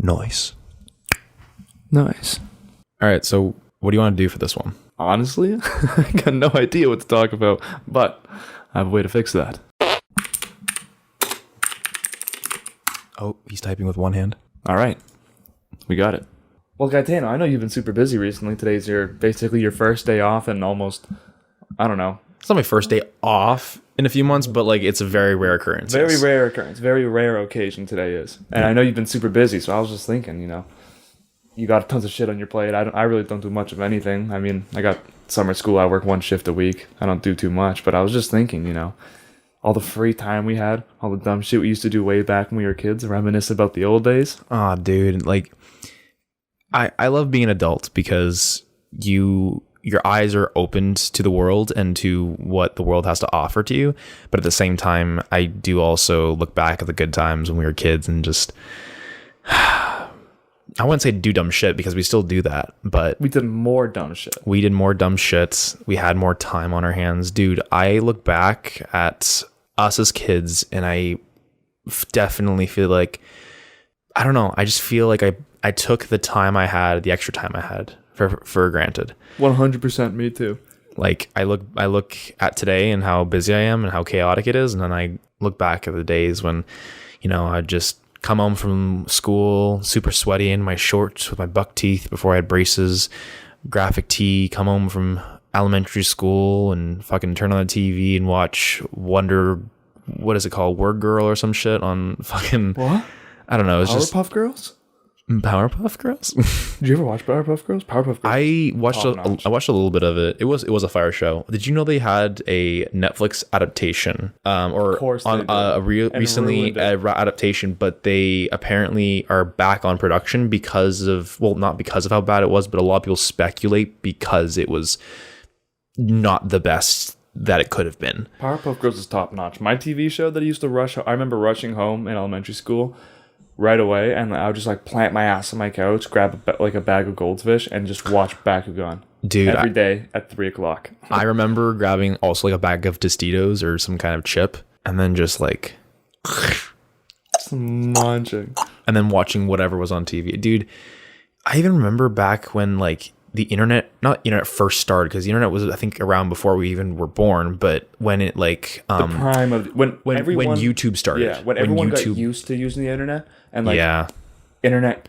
Nice. Nice. All right, so what do you want to do for this one? Honestly, I got no idea what to talk about, but I have a way to fix that. Oh, he's typing with one hand. All right. We got it. Well, Gaetano, I know you've been super busy recently. Today's basically your first day off and almost, I don't know. It's not my first day off in a few months, but like it's a very rare occurrence. Very rare occurrence. Very rare occasion today is. And I know you've been super busy, so I was just thinking, you got tons of shit on your plate. I really don't do much of anything. I mean, I got summer school. I work one shift a week. I don't do too much, but I was just thinking, all the free time we had, all the dumb shit we used to do way back when we were kids, reminisce about the old days. Aw, dude, like I love being an adult because your eyes are opened to the world and to what the world has to offer to you. But at the same time, I do also look back at the good times when we were kids and just, I wouldn't say do dumb shit because we still do that, but we did more dumb shit. We did more dumb shits. We had more time on our hands. Dude, I look back at us as kids and I definitely feel like, I don't know. I just feel like I took the time I had, the extra time I had for granted. 100% me too. Like I look at today and how busy I am and how chaotic it is. And then I look back at the days when, I'd just come home from school, super sweaty in my shorts with my buck teeth before I had braces, graphic tee, come home from elementary school and fucking turn on the TV and watch what is it called? Word Girl or some shit on fucking... What? I don't know. It's Powerpuff Girls? Powerpuff Girls? Did you ever watch Powerpuff Girls? Powerpuff Girls. I watched a little bit of it. It was a fire show. Did you know they had a Netflix adaptation? Recently adaptation, but they apparently are back on production because of, well, not because of how bad it was, but a lot of people speculate because it was not the best that it could have been. Powerpuff Girls is top notch. My TV show that I used to rush, I remember rushing home in elementary school right away, and I would just like plant my ass on my couch, grab a bag of goldfish, and just watch Bakugan. Dude, every day at 3:00. I remember grabbing also like a bag of Tostitos or some kind of chip, and then just like munching, and then watching whatever was on TV. Dude, I even remember back when like the internet first started, because the internet was, I think, around before we even were born, but when it like the prime of when YouTube started, when everyone got used to using the internet and internet,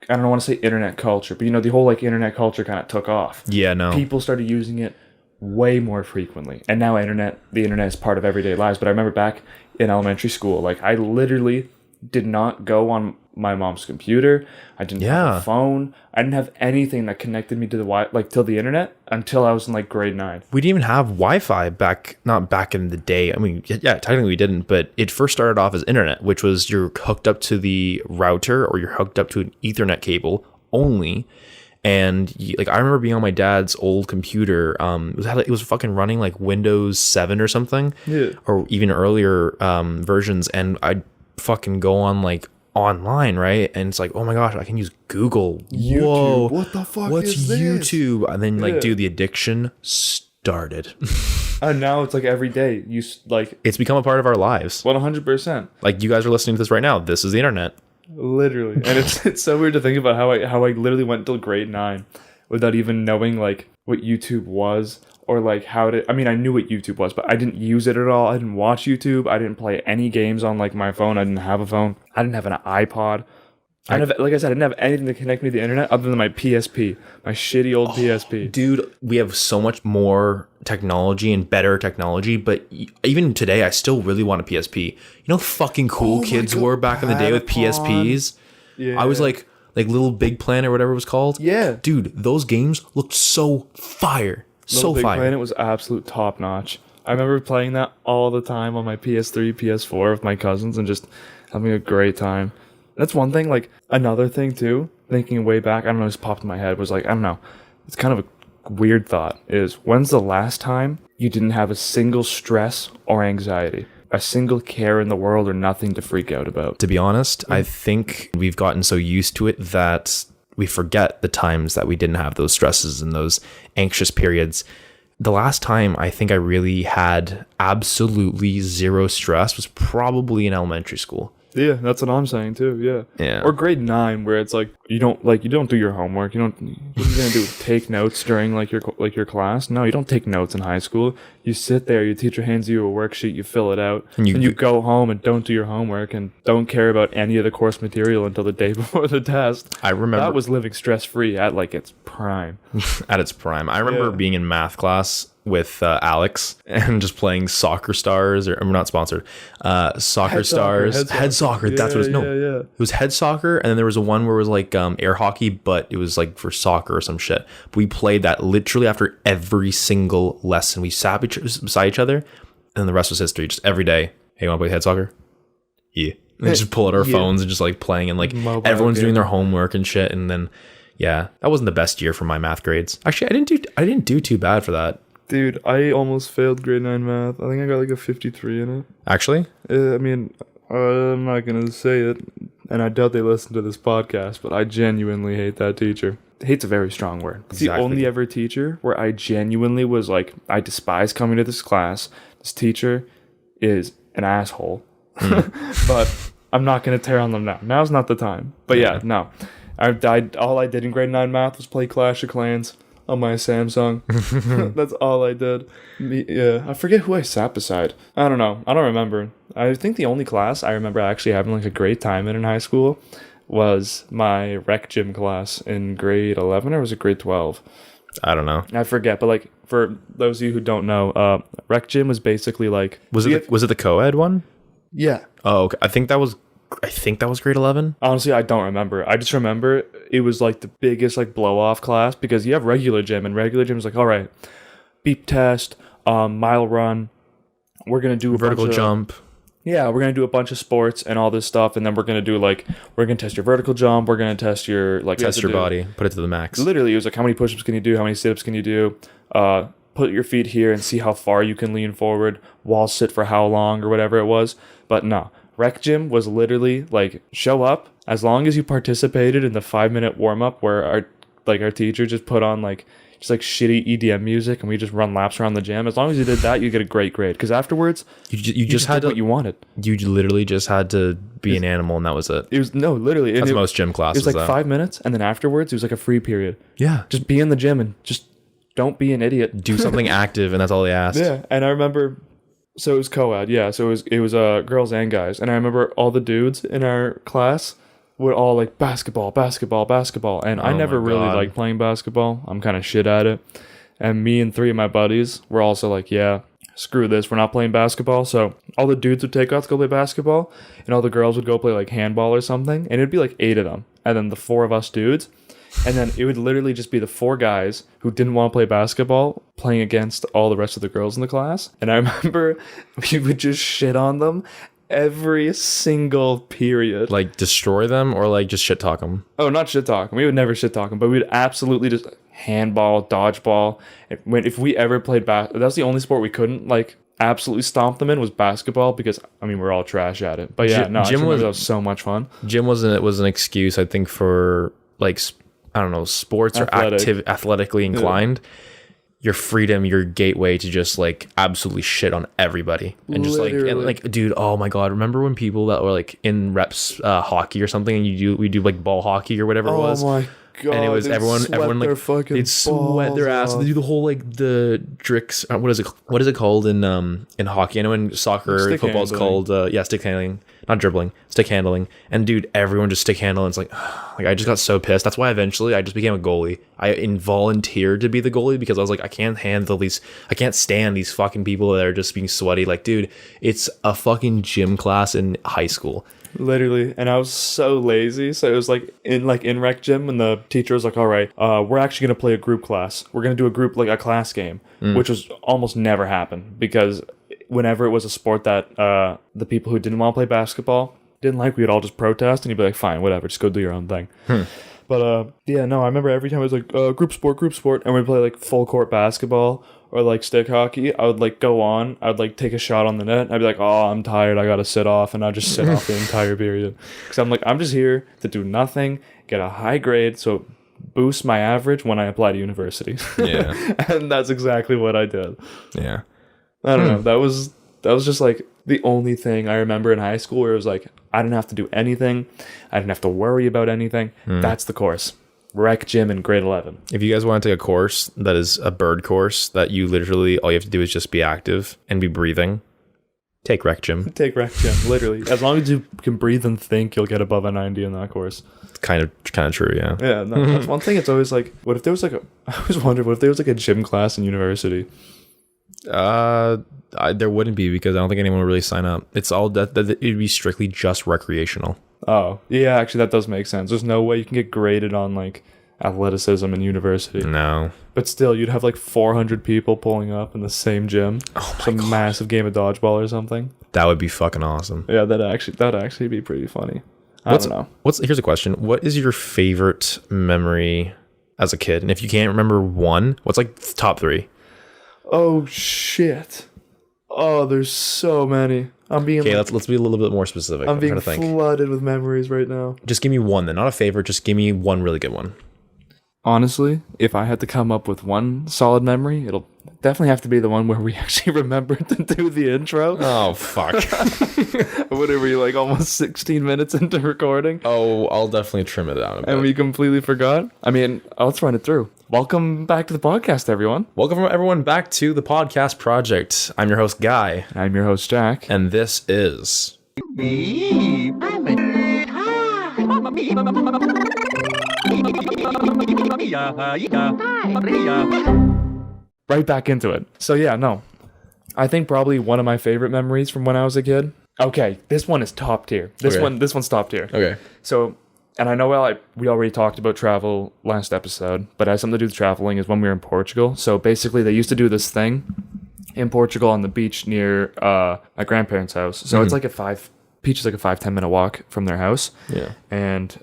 I don't want to say internet culture, but the whole like internet culture kind of took off. People started using it way more frequently, and now the internet is part of everyday lives. But I remember back in elementary school, like I literally did not go on my mom's computer. I didn't have a phone. I didn't have anything that connected me to the internet until I was in like grade 9. We didn't even have Wi-Fi not back in the day. I mean, yeah, technically we didn't, but it first started off as internet, which was you're hooked up to the router or you're hooked up to an Ethernet cable only. And I remember being on my dad's old computer. It was fucking running like Windows 7 or something, or even earlier versions. And I'd fucking go on like online, right? And it's like, oh my gosh, I can use Google. YouTube. Whoa, what the fuck is this? YouTube? And then dude, the addiction started. And now it's like every day. It's become a part of our lives. 100%. Like you guys are listening to this right now. This is the internet. Literally. And it's so weird to think about how I literally went till grade 9 without even knowing like what YouTube was. Or like I knew what YouTube was, but I didn't use it at all. I didn't watch YouTube. I didn't play any games on like my phone. I didn't have a phone. I didn't have an iPod. Like I said, I didn't have anything to connect me to the internet other than my PSP, my shitty old PSP. Dude, we have so much more technology and better technology, but even today, I still really want a PSP. You know how fucking cool kids were back in the day with PSPs? Yeah. I was like Little Big Planet or whatever it was called. Yeah. Dude, those games looked so fire. Little Big Planet was absolute top notch. I remember playing that all the time on my PS3, PS4 with my cousins and just having a great time. That's one thing. Like another thing too, thinking way back, I don't know, just popped in my head was like, I don't know, it's kind of a weird thought is when's the last time you didn't have a single stress or anxiety, a single care in the world or nothing to freak out about? To be honest, I think we've gotten so used to it that we forget the times that we didn't have those stresses and those anxious periods. The last time I think I really had absolutely zero stress was probably in elementary school. Yeah, that's what I'm saying too. Yeah. Or grade 9, where it's like you don't do your homework. What are you gonna do? Take notes during your class? No, you don't take notes in high school. You sit there. Your teacher hands you a worksheet. You fill it out, and you go home and don't do your homework and don't care about any of the course material until the day before the test. I remember that was living stress free at like its prime. At its prime, I remember being in math class with Alex and just playing Soccer Stars, or I'm not sponsored. Soccer Stars, Head Soccer. That's what it's It was Head Soccer, and then there was a one where it was like air hockey, but it was like for soccer or some shit. But we played that literally after every single lesson. We sat beside each other, and then the rest was history. Just every day, hey, want to play Head Soccer? Yeah. And just pull out our phones and just like playing, and like mobile everyone's doing their homework and shit. And then that wasn't the best year for my math grades. Actually, I didn't do too bad for that. Dude, I almost failed grade 9 math. I think I got like a 53 in it. Actually? I mean, I'm not going to say it, and I doubt they listen to this podcast, but I genuinely hate that teacher. Hate's a very strong word. It's the only ever teacher where I genuinely was like, I despise coming to this class. This teacher is an asshole. But I'm not going to tear on them now. Now's not the time. But no. All I did in grade 9 math was play Clash of Clans on my Samsung. That's all I did. I forget who I sat beside. I don't know. I don't remember. I think the only class I remember actually having like a great time in high school was my rec gym class in grade 11, or was it grade 12? I don't know. I forget, but like for those of you who don't know, rec gym was basically like... Was it the co-ed one? Yeah. Oh, okay. I think that was grade 11. Honestly, I don't remember. I just remember it was like the biggest like blow off class, because you have regular gym, and regular gym is like, all right, beep test, mile run. We're going to do a vertical jump. Yeah, we're going to do a bunch of sports and all this stuff. And then we're going to test your vertical jump. We're going to test your test your body, put it to the max. Literally, it was like, how many push-ups can you do? How many sit-ups can you do? Put your feet here and see how far you can lean forward. Wall sit for how long, or whatever it was. But no. Rec gym was literally like, show up as long as you participated in the 5-minute warm up where our teacher just put on like shitty EDM music, and we just run laps around the gym. As long as you did that, you get a great grade, because afterwards you just had what you wanted. You literally just had to be an animal, and that was it. It was literally. That's most gym classes. It was like 5 minutes, and then afterwards it was like a free period. Yeah, just be in the gym and just don't be an idiot. Do something active, and that's all they asked. Yeah, and I remember. So it was co-ed, yeah. So it was girls and guys, and I remember all the dudes in our class would all like basketball, and I never really liked playing basketball. I'm kind of shit at it, and me and 3 of my buddies were also like, yeah, screw this, we're not playing basketball. So all the dudes would take off to go play basketball, and all the girls would go play like handball or something, and it'd be like 8 of them, and then the 4 of us dudes. And then it would literally just be the 4 guys who didn't want to play basketball playing against all the rest of the girls in the class. And I remember we would just shit on them every single period. Like destroy them, or like just shit talk them? Oh, not shit talk them. We would never shit talk them, but we'd absolutely just handball, dodgeball. If we ever played basketball, that's the only sport we couldn't like absolutely stomp them in, was basketball, because I mean we're all trash at it. But yeah, gym was so much fun. Gym was an excuse, I think, for like, I don't know, sports or athletically inclined. Yeah. Your freedom, your gateway to just like absolutely shit on everybody, and just like dude, oh my god, remember when people that were like in reps hockey or something, and we do like ball hockey or whatever it was. Oh my god! And it was everyone like they'd sweat their ass. They do the whole like the dricks. What is it called in hockey? I know in soccer, football is called stick handling. Not dribbling, stick handling. And dude, everyone just stick handling. It's like I just got so pissed. That's why eventually I just became a goalie. I volunteered to be the goalie, because I was like, I can't stand these fucking people that are just being sweaty. Like, dude, it's a fucking gym class in high school. Literally. And I was so lazy. So it was like in rec gym, and the teacher was like, all right, we're actually going to play a group class. We're going to do a class game, which was almost never happened, because whenever it was a sport that the people who didn't want to play basketball didn't like, we would all just protest, and you'd be like, fine, whatever, just go do your own thing. But I remember every time it was like group sport, and we'd play like full court basketball or like stick hockey, I would like go on, I'd like take a shot on the net, and I'd be like, oh, I'm tired, I gotta sit off, and I'd just sit off the entire period, because I'm like, I'm just here to do nothing, get a high grade, so boost my average when I apply to university. Yeah. And that's exactly what I did. Yeah. I don't know. That was just like the only thing I remember in high school where it was like, I didn't have to do anything. I didn't have to worry about anything. That's the course. Rec gym in grade 11. If you guys want to take a course that is a bird course that you literally, all you have to do is just be active and be breathing, take rec gym. Take rec gym, literally. As long as you can breathe and think, you'll get above a 90 in that course. Kind of true, yeah. Yeah, no, that's one thing. It's always like, what if there was like I always wondered, what if there was like a gym class in university? There wouldn't be, because I don't think anyone would really sign up. It's all that it'd be strictly just recreational. Oh, yeah, actually that does make sense. There's no way you can get graded on like athleticism in university. No. But still, you'd have like 400 people pulling up in the same gym. Oh my Some gosh. massive game of dodgeball or something. That would be fucking awesome. Yeah, that'd actually be pretty funny. I don't know. Here's a question. What is your favorite memory as a kid? And if you can't remember one, what's like top 3? Oh shit. Oh, there's so many. I'm being okay. Let's be a little bit more specific. I'm being flooded with memories right now. Just give me one, then, not a favorite. Just give me one really good one. Honestly, if I had to come up with one solid memory, it'll definitely have to be the one where we actually remembered to do the intro. Oh fuck! What are we, like, almost 16 minutes into recording? Oh, I'll definitely trim it down a bit. And we completely forgot. I mean, let's run it through. Welcome back to the podcast, everyone. Welcome everyone back to the podcast project. I'm your host Guy. I'm your host Jack, and this is. Right back into it. So yeah, no. I think probably one of my favorite memories from when I was a kid. Okay, this one is top tier. This one's top tier. Okay. So, and I know we already talked about travel last episode, but it has something to do with traveling is when we were in Portugal. So basically they used to do this thing in Portugal on the beach near my grandparents' house. So it's like beach is like a 5-10 minute walk from their house. Yeah. And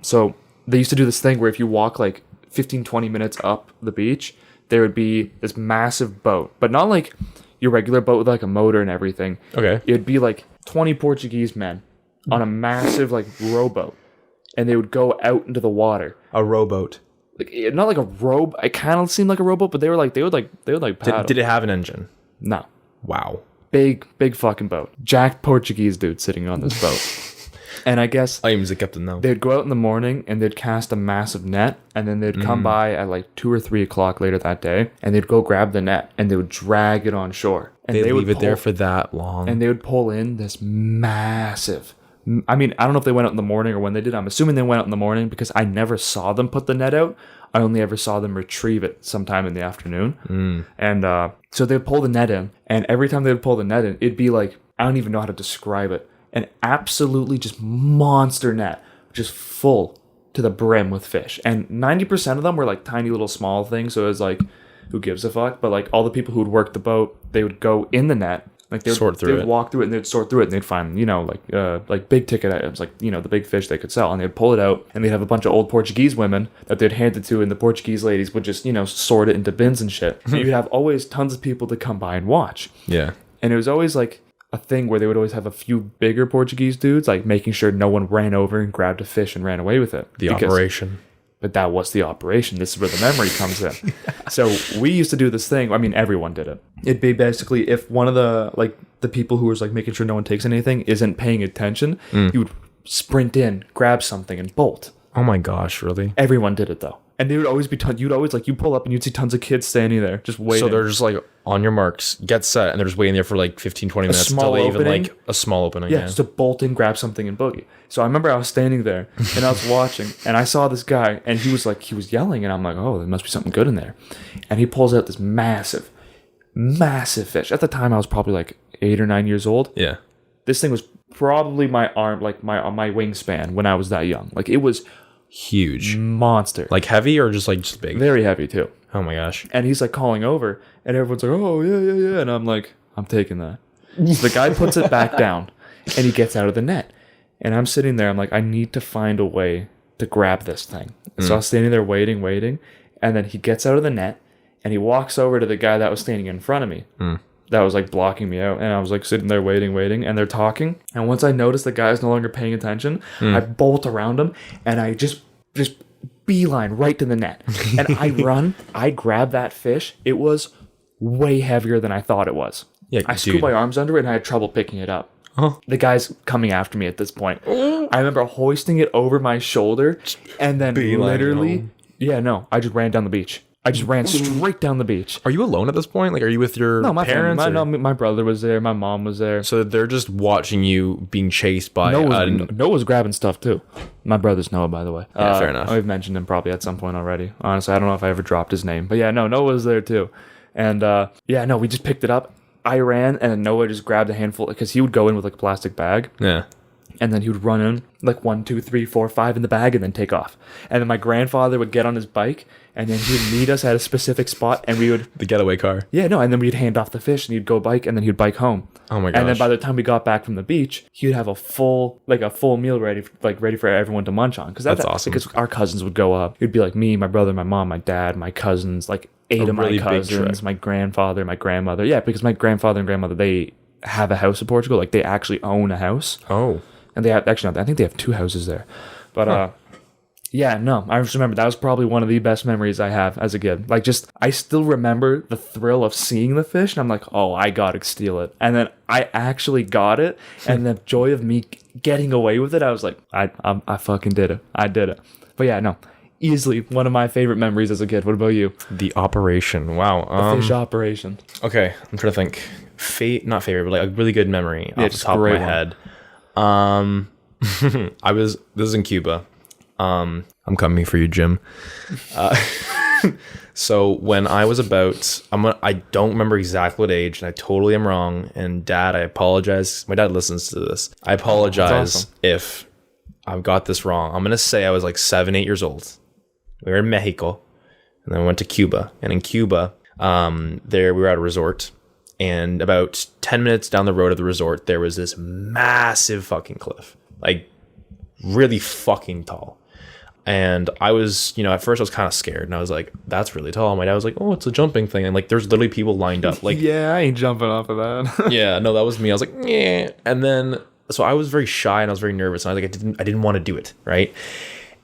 so they used to do this thing where if you walk like 15-20 minutes up the beach, there would be this massive boat, but not like your regular boat with like a motor and everything. Okay. It'd be like 20 Portuguese men on a massive like rowboat, and they would go out into the water. A rowboat. Like, not like a row. It kind of seemed like a rowboat, but they would paddle. Did it have an engine? No. Wow. Big fucking boat. Jacked Portuguese dude sitting on this boat. And I guess I am the captain now. They'd go out in the morning and they'd cast a massive net, and then they'd come by at like 2 or 3 o'clock later that day, and they'd go grab the net and they would drag it on shore. And they would leave it there for that long. And they would pull in this massive. I mean, I don't know if they went out in the morning or when they did. I'm assuming they went out in the morning because I never saw them put the net out. I only ever saw them retrieve it sometime in the afternoon. And so they'd pull the net in, and every time they would pull the net in, it'd be like, I don't even know how to describe it. An absolutely just monster net, just full to the brim with fish. And 90% of them were like tiny little small things. So it was like, who gives a fuck? But like all the people who would work the boat, they would go in the net. Like they would walk through it and they'd sort through it and they'd find, like big ticket items, like, the big fish they could sell. And they'd pull it out and they'd have a bunch of old Portuguese women that they'd hand it to, and the Portuguese ladies would just, sort it into bins and shit. And you'd have always tons of people to come by and watch. Yeah. And it was always like a thing where they would always have a few bigger Portuguese dudes, like making sure no one ran over and grabbed a fish and ran away with it. Operation. But that was the operation. This is where the memory comes in. So we used to do this thing. I mean, everyone did it. It'd be basically if one of the people who was like making sure no one takes anything isn't paying attention, you would sprint in, grab something, and bolt. Oh my gosh, really? Everyone did it though. And they would always be you'd always you pull up and you'd see tons of kids standing there just waiting. So they're just like on your marks, get set, and they're just waiting there for like 15-20 minutes until they even like a small opening. Yeah, just to bolt in, grab something, and boogie. So I remember I was standing there and I was watching, and I saw this guy, and he was yelling, and I'm like, oh, there must be something good in there. And he pulls out this massive fish. At the time I was probably like 8 or 9 years old. Yeah. This thing was probably my arm, like my wingspan when I was that young. Like it was huge, monster. Like heavy or just big? Very heavy too. Oh my gosh. And he's like calling over, and everyone's like, oh yeah, and I'm like, I'm taking that. So the guy puts it back down and he gets out of the net, and I'm sitting there, I'm like, I need to find a way to grab this thing. So I was standing there waiting, and then he gets out of the net and he walks over to the guy that was standing in front of me that was like blocking me out, and I was like sitting there waiting, and they're talking, and once I notice the guy's no longer paying attention, I bolt around him and I just beeline right to the net, and I grab that fish. It was way heavier than I thought it was. Yeah, I scooped my arms under it and I had trouble picking it up. The guy's coming after me at this point. I remember hoisting it over my shoulder and then literally... Yeah, no. I just ran down the beach. I just ran straight down the beach. Are you alone at this point? Like, are you with your parents? My brother was there. My mom was there. So they're just watching you being chased by... Noah's grabbing stuff, too. My brother's Noah, by the way. Yeah, fair enough. I've mentioned him probably at some point already. Honestly, I don't know if I ever dropped his name. But yeah, no, Noah was there, too. And we just picked it up. I ran, and then Noah just grabbed a handful, because he would go in with like a plastic bag. Yeah. And then he would run in like 1, 2, 3, 4, 5 in the bag and then take off. And then my grandfather would get on his bike and then he would meet us at a specific spot and we would... The getaway car. Yeah, no. And then we'd hand off the fish and he'd go bike and then he'd bike home. Oh my gosh. And then by the time we got back from the beach, he'd have a full meal ready for everyone to munch on. That's awesome. Because our cousins would go up. It'd be like me, my brother, my mom, my dad, my cousins, like 8 of my cousins, my grandfather, my grandmother. Yeah, because my grandfather and grandmother, they have a house in Portugal. Like they actually own a house. Oh. And they have, actually, I think they have 2 houses there. But, I just remember that was probably one of the best memories I have as a kid. Like, I still remember the thrill of seeing the fish, and I'm like, oh, I gotta steal it. And then I actually got it, and the joy of me getting away with it, I was like, I fucking did it. I did it. But yeah, no, easily one of my favorite memories as a kid. What about you? The operation. Wow. The fish operation. Okay, I'm trying to think. Not favorite, but like a really good memory off the top of my head. This is in Cuba. I'm coming for you, Jim. So when I was about, I don't remember exactly what age, and I totally am wrong. And Dad, I apologize. My dad listens to this. I apologize awesome. If I've got this wrong. I'm going to say I was like 7, 8 years old. We were in Mexico, and then we went to Cuba. And in Cuba, there we were at a resort. And about 10 minutes down the road of the resort, there was this massive fucking cliff. Like, really fucking tall. And I was, at first I was kind of scared. And I was like, that's really tall. And my dad was like, oh, it's a jumping thing. And like, there's literally people lined up. Like, yeah, I ain't jumping off of that. Yeah, no, that was me. I was like, yeah. And then, so I was very shy and I was very nervous. And I was like, I didn't want to do it, right?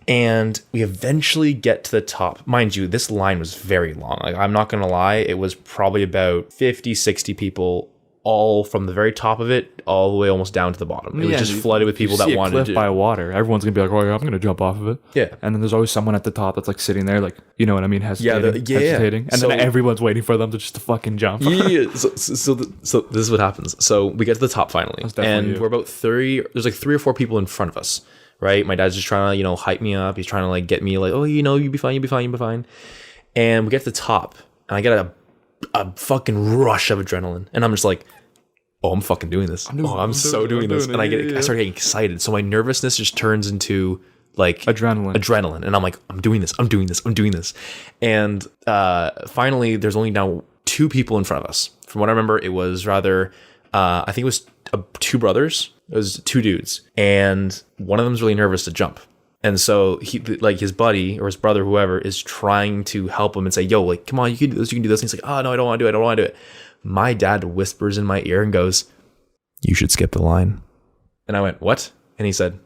And we eventually get to the top. Mind you, this line was very long. Like, I'm not going to lie. It was probably about 50, 60 people, all from the very top of it, all the way almost down to the bottom. It was just flooded with people that wanted to... by water. Everyone's going to be like, oh, yeah, I'm going to jump off of it. Yeah. And then there's always someone at the top that's like sitting there, like, you know what I mean? Hesitating. Yeah. And then everyone's waiting for them to just fucking jump. Yeah. So this is what happens. So we get to the top finally. And we're about 30... There's like 3 or 4 people in front of us. Right, my dad's just trying to, hype me up. He's trying to like get me like, oh, you'll be fine, you'll be fine, you'll be fine. And we get to the top, and I get a fucking rush of adrenaline, and I'm just like, oh, I'm fucking doing this. I'm so doing this, and I start getting excited. So my nervousness just turns into like adrenaline, and I'm like, I'm doing this. And finally, there's only now 2 people in front of us. From what I remember, it was rather, I think it was 2 brothers. It was 2 dudes, and one of them's really nervous to jump. And so he, like his buddy or his brother, whoever, is trying to help him and say, yo, like, come on, you can do this, you can do this. And he's like, oh, no, I don't want to do it. My dad whispers in my ear and goes, you should skip the line. And I went, what? And he said,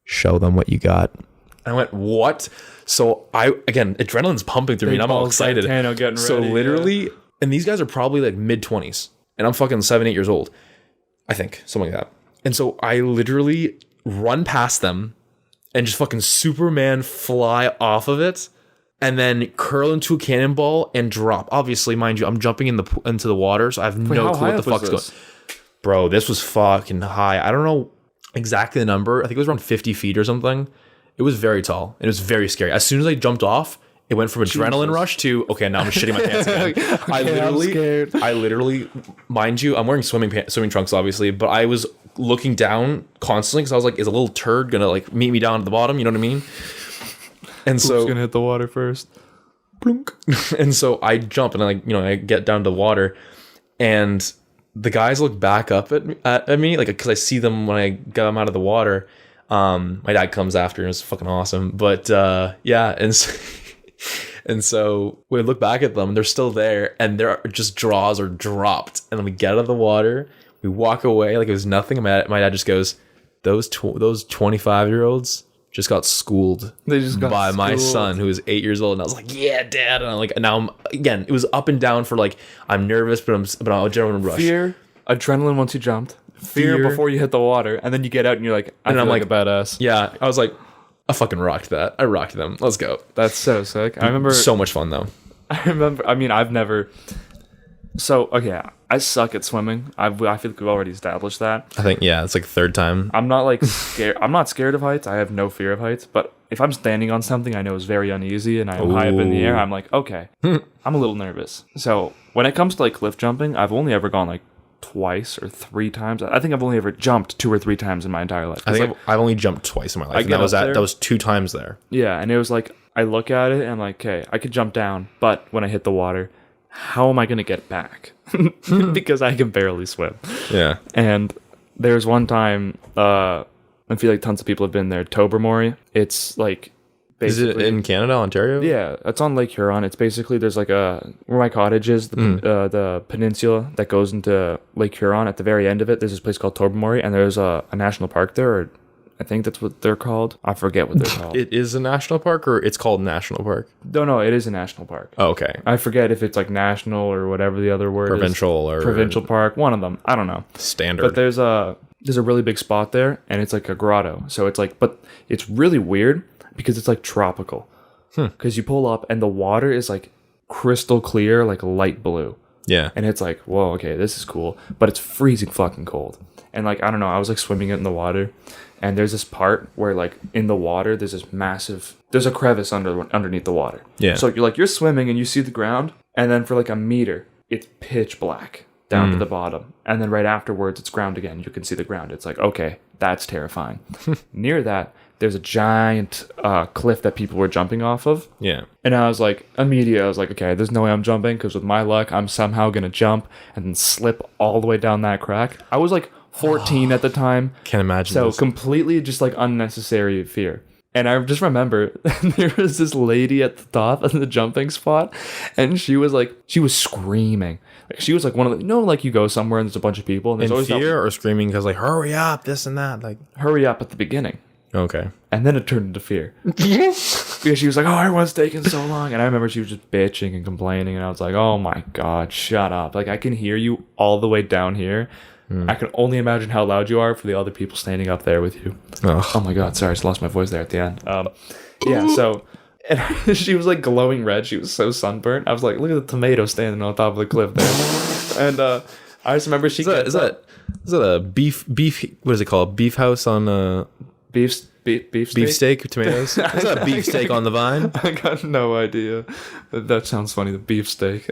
show them what you got. And I went, what? So adrenaline's pumping through me and I'm all excited. So literally, and these guys are probably like mid-20s and I'm fucking 7, 8 years old. I think, something like that. And so I literally run past them and just fucking Superman fly off of it and then curl into a cannonball and drop. Obviously, mind you, I'm jumping into the water, so I have no clue what the fuck's going on. Bro, this was fucking high. I don't know exactly the number. I think it was around 50 feet or something. It was very tall. And it was very scary. As soon as I jumped off, it went from adrenaline rush to, okay, now I'm shitting my pants again. I literally, mind you, I'm wearing swimming trunks, obviously, but I was looking down constantly because I was like, is a little turd going to like meet me down at the bottom? You know what I mean? And so... Who's going to hit the water first? Plunk. And so I jump and I get down to the water and the guys look back up at me, like, because I see them when I get them out of the water. My dad comes after and it's fucking awesome. But and so we look back at them, they're still there, and their just jaws are dropped. And then we get out of the water, we walk away like it was nothing. My dad just goes, those 25-year-olds just got schooled by my son who was 8 years old, and I was like, yeah, Dad. And I'm like, and now again, it was up and down for like, I'm nervous, but I'm adrenaline rush. Fear, adrenaline once you jumped, fear before you hit the water, and then you get out and you're like, I'm like a badass. Yeah, I was like, I fucking rocked that. I rocked them. Let's go. That's so sick. I remember so much fun though. I've never. So okay, I suck at swimming. I feel like we've already established that. I think it's like third time. I'm not like scared. I'm not scared of heights. I have no fear of heights. But if I'm standing on something I know is very uneasy and I'm high up in the air, I'm like, okay, I'm a little nervous. So when it comes to like cliff jumping, I've only ever gone like twice or three times. I think I've only ever jumped 2 or 3 times in my entire life. I think I've only jumped twice in my life. And that was 2 times there. Yeah, and it was like I look at it and I'm like, okay, I could jump down, but when I hit the water, how am I going to get back? Because I can barely swim. Yeah. And there's one time, I feel like tons of people have been there, Tobermory. It's like basically... Is it in Canada, Ontario? Yeah, it's on Lake Huron. It's basically, there's like where my cottage is, the peninsula that goes into Lake Huron. At the very end of it, there's this place called Tobermory, and there's a national park there, or I think that's what they're called. I forget what they're called. It is a national park, or it's called national park? No, it is a national park. Oh, okay. I forget if it's like national or whatever the other word Provincial is. Or provincial park. One of them. I don't know. Standard. But there's a really big spot there, and it's like a grotto. So it's like, but it's really weird because it's like tropical. Because you pull up and the water is like crystal clear, like light blue. Yeah. And it's like, whoa, okay, this is cool. But it's freezing fucking cold. And like, I don't know, I was like swimming it in the water. And there's this part where like in the water, there's a crevice underneath the water. Yeah. So you're swimming and you see the ground. And then for like a meter, it's pitch black down to the bottom. And then right afterwards, it's ground again. You can see the ground. It's like, okay, that's terrifying. Near that, there's a giant cliff that people were jumping off of. Yeah. And I was like, immediately, I was like, okay, there's no way I'm jumping because with my luck, I'm somehow going to jump and then slip all the way down that crack. I was like 14 at the time. Can't imagine So this. completely just like unnecessary fear. And I just remember there was this lady at the top of the jumping spot, and she was screaming. Like she was like one of the, like you go somewhere and there's a bunch of people and there's always fear or screaming because like hurry up, this and that, like hurry up at the beginning. Okay. And then it turned into fear. Because she was like, oh, everyone's taking so long. And I remember she was just bitching and complaining. And I was like, oh my God, shut up. Like I can hear you all the way down here. I can only imagine how loud you are for the other people standing up there with you. Oh my God, sorry, I just lost my voice there at the end. Yeah, so and she was like glowing red. She was so sunburnt. I was like, look at the tomato standing on top of the cliff there. And I just remember is that a beef? What is it called? Beef house on beefsteak tomatoes. Is that a beefsteak on the vine? I got no idea. That sounds funny. The beefsteak.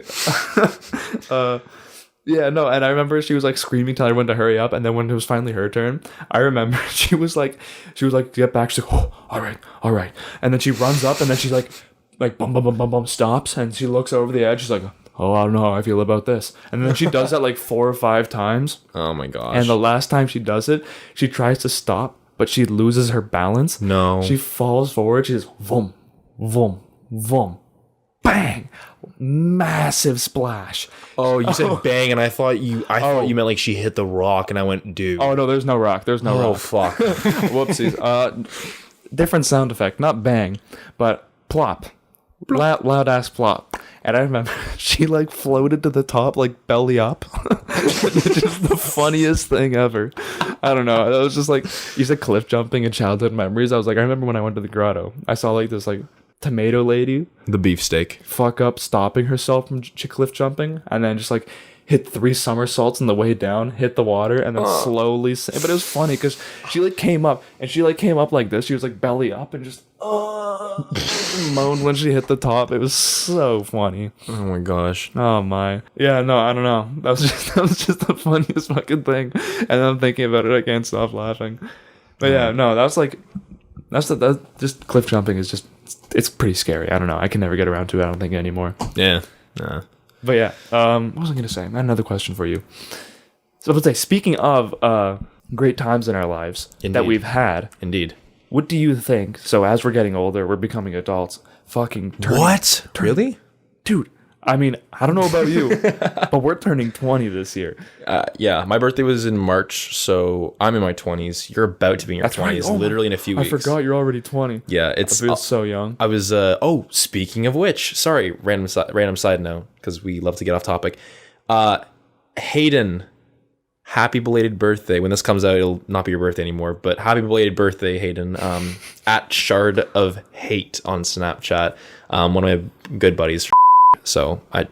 Yeah, no, and I remember she was like screaming telling everyone to hurry up, and then when it was finally her turn, I remember she was like get back. She's like, oh, all right, and then she runs up, and then she's like bum bum bum bum bum stops, and she looks over the edge. She's like, oh, I don't know how I feel about this, and then she does that like 4 or 5 times. Oh my gosh! And the last time she does it, she tries to stop, but she loses her balance. No, she falls forward. She just vom vom vom, bang. Massive splash. Oh, you said bang, and I thought you meant like she hit the rock, and I went, dude. Oh no, there's no rock. There's no rock. Oh fuck. Whoopsies. Different sound effect, not bang, but plop. Loud ass plop. And I remember she like floated to the top, like belly up. It's just the funniest thing ever. I don't know. It was just like, you said cliff jumping and childhood memories. I was like, I remember when I went to the grotto, I saw like this like tomato lady, the beefsteak, fuck up stopping herself from cliff jumping, and then just like hit 3 somersaults on the way down, hit the water, and then slowly but it was funny because she came up like this. She was like belly up and just moaned when she hit the top. It was so funny. Oh my gosh. Oh my. Yeah, no, I don't know. That was just the funniest fucking thing. And I'm thinking about it, I can't stop laughing. But yeah, no, that's just cliff jumping is just, it's pretty scary. I don't know. I can never get around to it, I don't think, anymore. Yeah. Nah. But yeah, what was I going to say? I had another question for you. So let's say, speaking of great times in our lives that we've had. Indeed. What do you think? So as we're getting older, we're becoming adults. Fucking What? Really? Dude, I mean, I don't know about you, but we're turning 20 this year. Yeah, my birthday was in March, so I'm in my 20s. You're about to be in your 20s, right. Literally in a few weeks. I forgot you're already 20. Yeah, I feel so young. I was, speaking of which, sorry, random side note, because we love to get off topic. Hayden, happy belated birthday. When this comes out, it'll not be your birthday anymore, but happy belated birthday, Hayden. At Shard of Hate on Snapchat. One of my good buddies. So I'm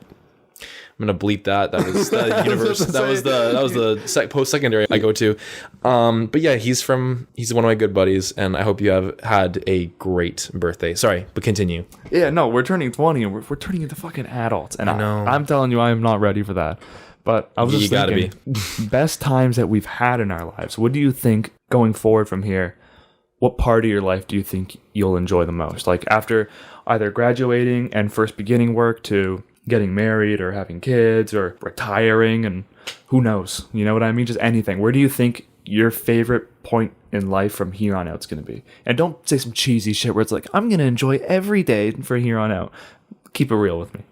gonna bleep that. That was the universe. That was the post-secondary I go to. But yeah, he's one of my good buddies, and I hope you have had a great birthday. Sorry, but continue. Yeah, no, we're turning 20, and we're turning into fucking adults, and I'm telling you, I am not ready for that. But I was just thinking, best times that we've had in our lives. What do you think going forward from here? What part of your life do you think you'll enjoy the most? Like after either graduating and first beginning work to getting married or having kids or retiring and who knows? You know what I mean? Just anything. Where do you think your favorite point in life from here on out is going to be? And don't say some cheesy shit where it's like, I'm going to enjoy every day from here on out. Keep it real with me.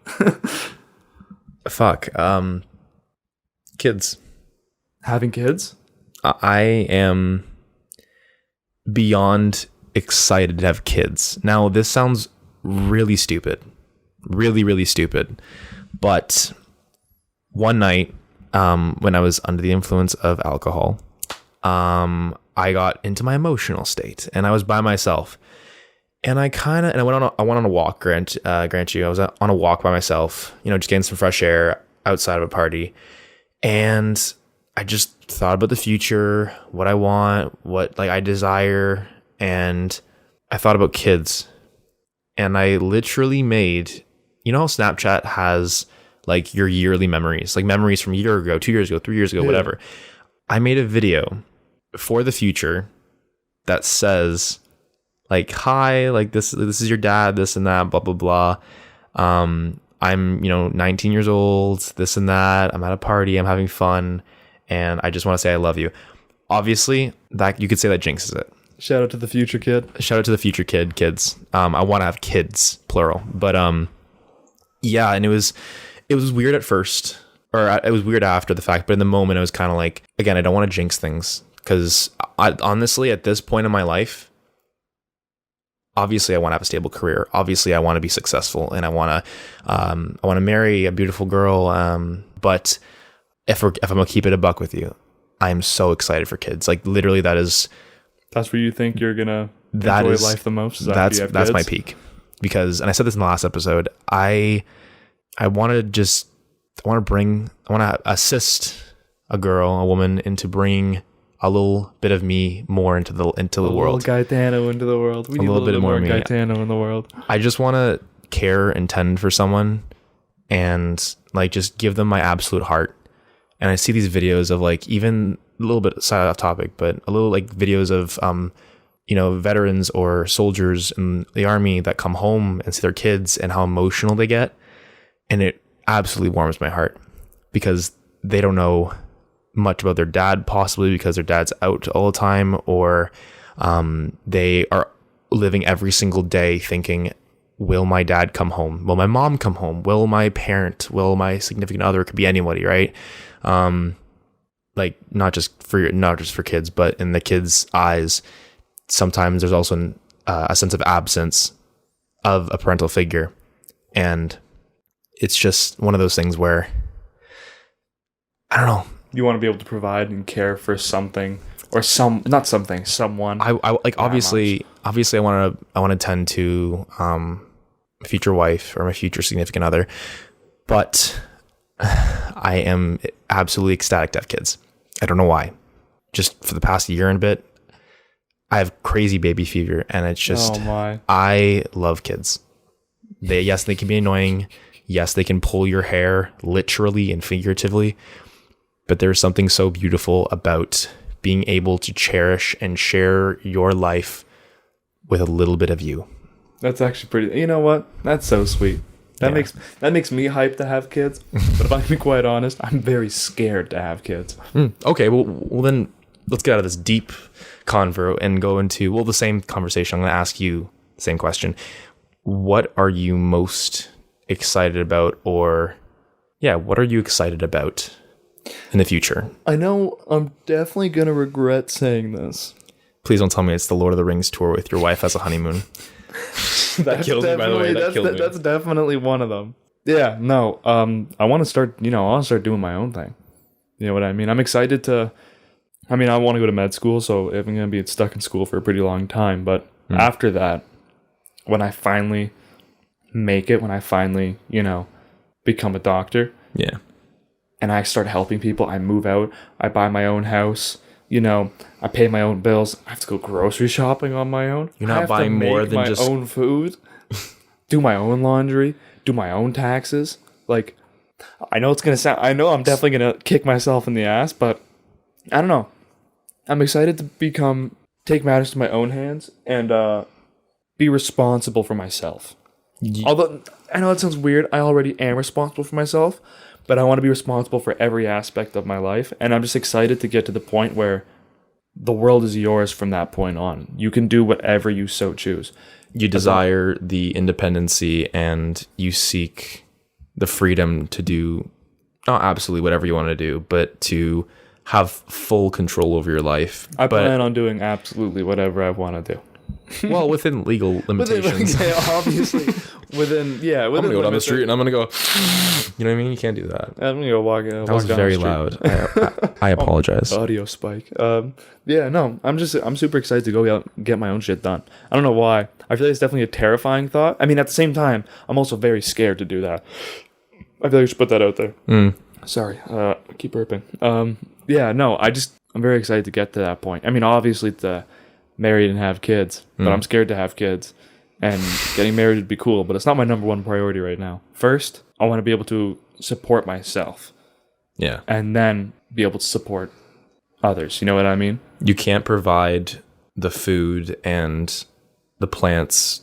Fuck. Kids. Having kids? I am beyond excited to have kids. Now, this sounds really stupid. Really, really stupid. But one night, when I was under the influence of alcohol, I got into my emotional state and I was by myself. And I went on a walk, grant you. I was on a walk by myself, just getting some fresh air outside of a party. And I just thought about the future, what I want, what I desire, and I thought about kids. And I literally made, how Snapchat has your yearly memories, memories from a year ago, 2 years ago, 3 years ago, whatever. I made a video for the future that says hi, this is your dad, this and that, blah, blah, blah. I'm, 19 years old, this and that. I'm at a party. I'm having fun. And I just want to say I love you. Obviously, that you could say that jinxes it. Shout out to the future kid. Shout out to the future kids. I want to have kids, plural. But yeah, and it was weird at first. Or it was weird after the fact. But in the moment, I was kind of again, I don't want to jinx things. Because honestly, at this point in my life, obviously, I want to have a stable career. Obviously, I want to be successful, and I want to marry a beautiful girl. But if I'm gonna keep it a buck with you, I'm so excited for kids. Literally, that's where you think you're gonna enjoy life the most. That's my peak. Because, and I said this in the last episode, I want to assist a woman into bringing a little bit of me more into the world. Gaetano into the world. We need a little bit more Gaetano in the world. I just want to care and tend for someone and just give them my absolute heart. And I see these videos of even a little bit side off topic, but a little videos of veterans or soldiers in the army that come home and see their kids and how emotional they get. And it absolutely warms my heart because they don't know much about their dad, possibly because their dad's out all the time, or they are living every single day thinking, will my dad come home? Will my mom come home? Will my parent? Will my significant other? It could be anybody, right? Not just for kids, but in the kids' eyes, sometimes there's also a sense of absence of a parental figure, and it's just one of those things where I don't know. You want to be able to provide and care for something or someone. I obviously I want to tend to a future wife or my future significant other, but I am absolutely ecstatic to have kids. I don't know why. Just for the past year and a bit, I have crazy baby fever, and it's just I love kids. They can be annoying. Yes, they can pull your hair literally and figuratively. But there's something so beautiful about being able to cherish and share your life with a little bit of you. That's actually pretty. You know what? That's so sweet. That makes me hyped to have kids. But if I can be quite honest, I'm very scared to have kids. Okay, well then let's get out of this deep convo and go into the same conversation. I'm going to ask you the same question. What are you most excited about, or what are you excited about in the future? I know I'm definitely going to regret saying this. Please don't tell me it's the Lord of the Rings tour with your wife as a honeymoon. That kills me, by the way. That's definitely one of them. Yeah, no. I want to start, doing my own thing. You know what I mean? I'm excited to, I want to go to med school, so I'm going to be stuck in school for a pretty long time. But after that, when I finally make it, become a doctor. Yeah. And I start helping people, I move out, I buy my own house, I pay my own bills. I have to go grocery shopping on my own. You're not buying more than just my own food, do my own laundry, do my own taxes. Like, I know I'm definitely going to kick myself in the ass, but I don't know. I'm excited to take matters to my own hands and be responsible for myself. Although, I know that sounds weird. I already am responsible for myself, but I want to be responsible for every aspect of my life. And I'm just excited to get to the point where the world is yours from that point on. You can do whatever you so choose. You desire the independency and you seek the freedom to do not absolutely whatever you want to do, but to have full control over your life. I plan on doing absolutely whatever I want to do. Well, within legal limitations. Obviously. Within I'm going to go down the street and I'm going to go, you know what I mean? You can't do that. I'm going to go walk that was very loud. I apologize. Audio spike. I'm super excited to go out and get my own shit done. I don't know why. I feel like it's definitely a terrifying thought. At the same time, I'm also very scared to do that. I feel like I should put that out there. Sorry. Keep burping. I'm very excited to get to that point. Obviously to marry and have kids, but I'm scared to have kids. And getting married would be cool, but it's not my number one priority right now. First, I want to be able to support myself. Yeah. And then be able to support others. You know what I mean? You can't provide the food and the plants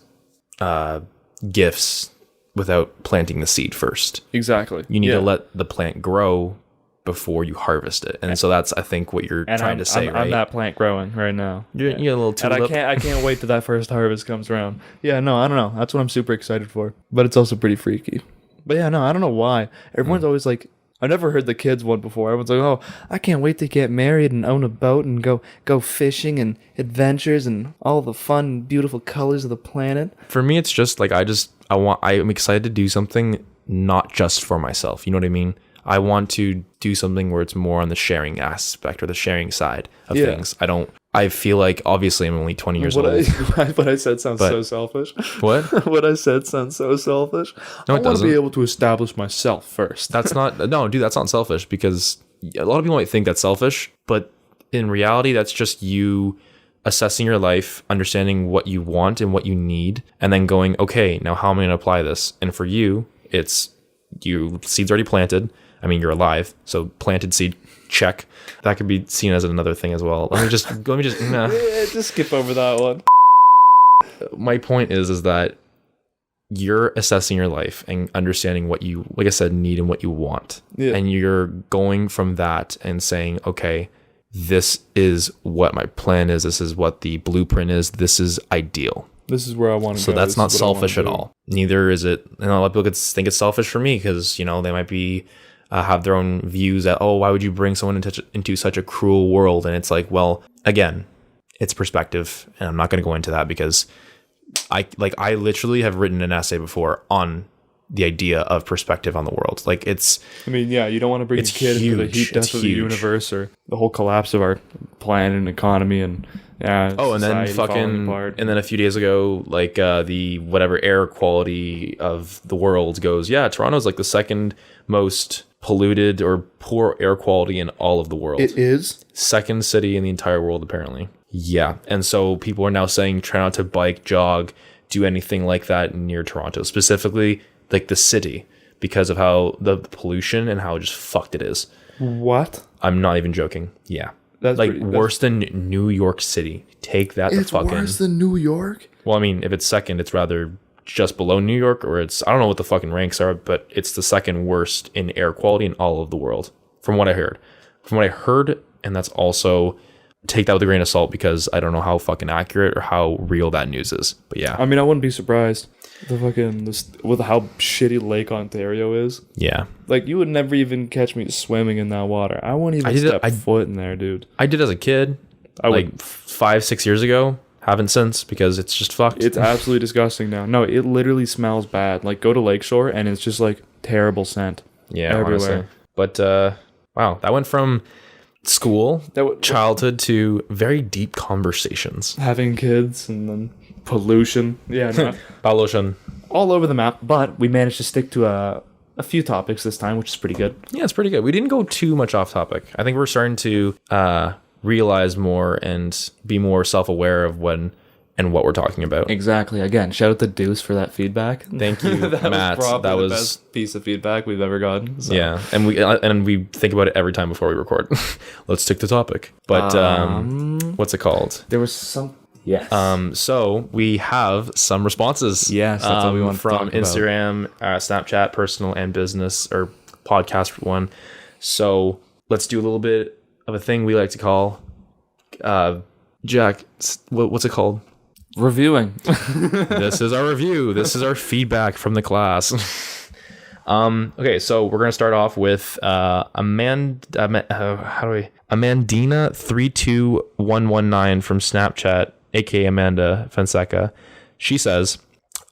gifts without planting the seed first. Exactly. You need to let the plant grow before you harvest it. And so that's, I think, what you're trying to say, right? I'm that plant growing right now. You're a little tulip. And I can't wait till that first harvest comes around. Yeah, no, I don't know. That's what I'm super excited for. But it's also pretty freaky. But yeah, no, I don't know why. Everyone's always like, I've never heard the kids one before. Everyone's like, oh, I can't wait to get married and own a boat and go fishing and adventures and all the fun, beautiful colors of the planet. For me, it's just like, I'm excited to do something not just for myself. You know what I mean? I want to do something where it's more on the sharing aspect or the sharing side of things. I feel like, obviously, I'm only 20 years old. What I said sounds so selfish. What? What I said sounds so selfish. No, I want to be able to establish myself first. That's not selfish, because a lot of people might think that's selfish, but in reality, that's just you assessing your life, understanding what you want and what you need, and then going, okay, now how am I going to apply this? And for you, it's seed's already planted. You're alive, so planted seed, check. That could be seen as another thing as well. Let me just Yeah, just skip over that one. My point is that you're assessing your life and understanding what you, like I said, need and what you want. Yeah. And you're going from that and saying, okay, this is what my plan is. This is what the blueprint is. This is ideal. This is where I want to go. So that's not selfish at all. Neither is it. A lot of people could think it's selfish for me because, they might be have their own views that, why would you bring someone into such a cruel world? And it's like, well, again, it's perspective, and I'm not going to go into that because I literally have written an essay before on the idea of perspective on the world. You don't want to bring a kid into the heat death of the universe or the whole collapse of our planet and economy and and then a few days ago, the whatever air quality of the world goes, Toronto's the second most polluted or poor air quality in all of the world. It is? Second city in the entire world, apparently. Yeah. And so people are now saying try not to bike, jog, do anything like that near Toronto, specifically the city, because of how the pollution and how just fucked it is. What? I'm not even joking. Yeah. That's worse than New York City. Take that. It's worse than New York? Well, if it's second, it's rather just below New York, or I don't know what the fucking ranks are, but it's the second worst in air quality in all of the world, from what I heard. And that's also, take that with a grain of salt, because I don't know how fucking accurate or how real that news is. But yeah. I wouldn't be surprised. With how shitty Lake Ontario is. Yeah. Like, you would never even catch me swimming in that water. I wouldn't even step foot in there, dude. I did as a kid. I would 5-6 years ago. Haven't since, because it's just fucked. It's absolutely disgusting now. No, it literally smells bad. Like, go to Lakeshore and it's just like terrible scent. Yeah, everywhere. Honestly. But wow, that went from school, childhood to very deep conversations. Having kids and then pollution. Yeah, no. Pollution. All over the map, but we managed to stick to a few topics this time, which is pretty good. Yeah, it's pretty good. We didn't go too much off topic. I think we're starting to realize more and be more self-aware of when and what we're talking about. Exactly. Again, shout out to Deuce for that feedback. Thank you, Matt. That was the best piece of feedback we've ever gotten. So. Yeah, and we think about it every time before we record. Let's stick to topic. But what's it called? There was some. Yes. So we have some responses. Yes, that's what we want from Instagram, Snapchat, personal and business, or podcast one. So let's do a little bit of a thing we like to call, Jack. What's it called? Reviewing. This is our review. This is our feedback from the class. Okay, so we're gonna start off with Amandina32119 from Snapchat, aka Amanda Fonseca. She says,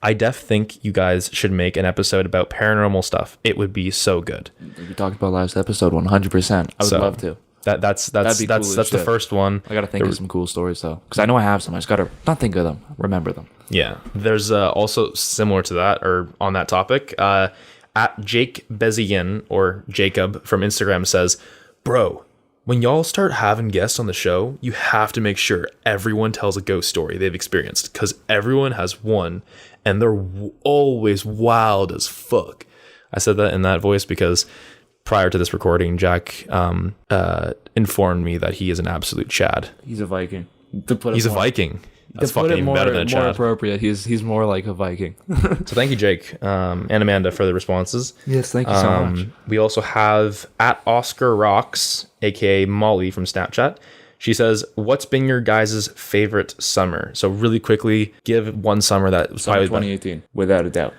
"I think you guys should make an episode about paranormal stuff. It would be so good." We talked about last episode 100%. I would love to. That's the first one. I gotta think of some cool stories though, because I know I have some. I just gotta not think of them, remember them. Yeah, there's also similar to that, or on that topic. At Jake Bezian, or Jacob from Instagram, says, "Bro, when y'all start having guests on the show, you have to make sure everyone tells a ghost story they've experienced, because everyone has one, and they're always wild as fuck." I said that in that voice because prior to this recording, Jack informed me that he is an absolute Chad. He's a Viking. He's a Viking. That's fucking better than a Chad. More appropriate. He's more like a Viking. So thank you, Jake and Amanda, for the responses. Yes, thank you so much. We also have at Oscar Rocks, aka Molly from Snapchat. She says, "What's been your guys' favorite summer?" So really quickly, give one summer that was probably 2018, without a doubt.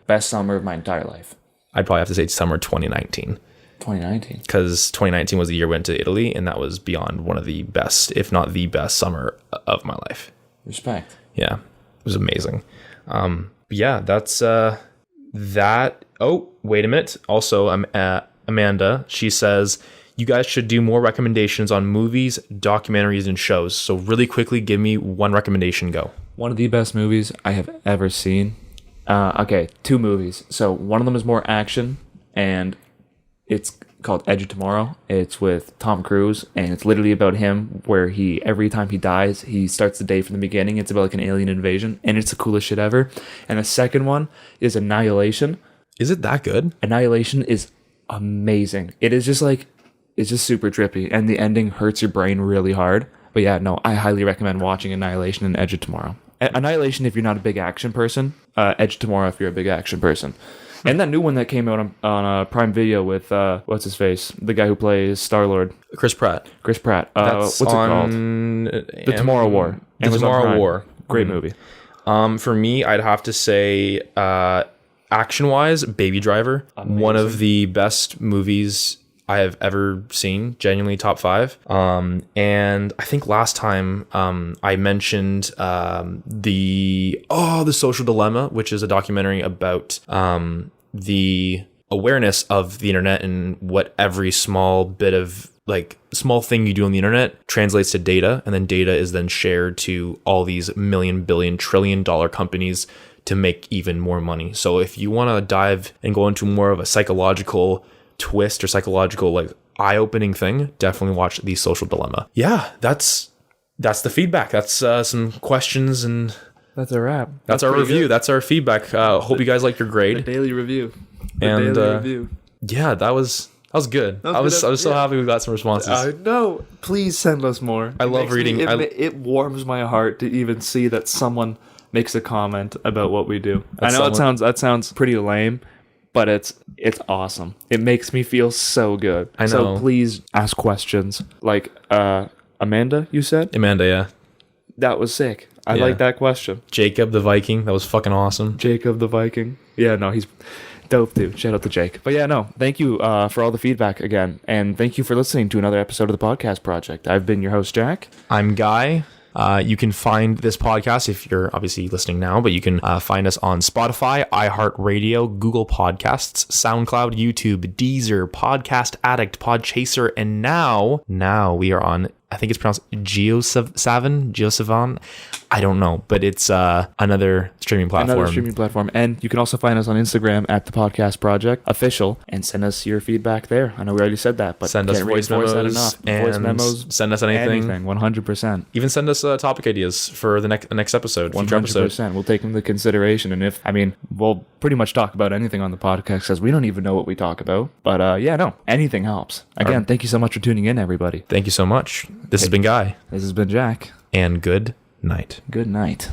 Best summer of my entire life. I'd probably have to say summer 2019. 2019. Because 2019 was the year we went to Italy, and that was beyond one of the best, if not the best summer of my life. Respect. Yeah, it was amazing. Yeah, that's that. Oh, wait a minute. Also, Amanda, she says, "You guys should do more recommendations on movies, documentaries, and shows." So really quickly, give me one recommendation. Go. One of the best movies I have ever seen. Okay, 2 movies. So one of them is more action, and it's called Edge of Tomorrow. It's with Tom Cruise, and it's literally about him, where every time he dies, he starts the day from the beginning. It's about like an alien invasion, and it's the coolest shit ever. And the second one is Annihilation. Is it that good? Annihilation is amazing. It's just super trippy, and the ending hurts your brain really hard. But yeah, no, I highly recommend watching Annihilation and Edge of Tomorrow. Annihilation if you're not a big action person. Edge of Tomorrow if you're a big action person. And that new one that came out on Prime Video with what's his face, the guy who plays Star-Lord, Chris Pratt. What's it called? The Tomorrow War. The Tomorrow War. Great movie. For me, I'd have to say, action-wise, Baby Driver. Amazing. One of the best movies I have ever seen, genuinely top 5. And I think last time I mentioned the Social Dilemma, which is a documentary about the awareness of the internet and what every small bit of small thing you do on the internet translates to data, and then data is then shared to all these million, billion, $trillion companies to make even more money. So if you want to dive and go into more of a psychological twist or psychological eye-opening thing, definitely watch The Social Dilemma. Yeah, that's the feedback. That's some questions, and that's a wrap. That's our review. Good. That's our feedback. Hope you guys liked your grade. The daily review. Yeah, that was good. I was so happy we got some responses. No, please send us more. I love reading. It warms my heart to even see that someone makes a comment about what we do. I know that sounds pretty lame, but it's awesome. It makes me feel so good. I know. So please ask questions. Like Amanda, you said? Amanda, yeah. That was sick. I like that question. Jacob the Viking. That was fucking awesome. Jacob the Viking. Yeah, no, he's dope, dude. Shout out to Jake. But yeah, no, thank you for all the feedback again. And thank you for listening to another episode of the Podcast Project. I've been your host, Jack. I'm Guy. You can find this podcast if you're obviously listening now, but you can find us on Spotify, iHeartRadio, Google Podcasts, SoundCloud, YouTube, Deezer, Podcast Addict, Podchaser, and now we are on, I think it's pronounced GeoSavan. I don't know, but it's another streaming platform. And you can also find us on Instagram at the Podcast Project Official and send us your feedback there. I know we already said that, but send us voice memos, send us anything 100%. Even send us topic ideas for the next episode, future episode. 100%. We'll take them into consideration, and we'll pretty much talk about anything on the podcast because we don't even know what we talk about. But anything helps. Again, thank you so much for tuning in, everybody. Thank you so much. This has been Guy. This has been Jack. And good night. Good night.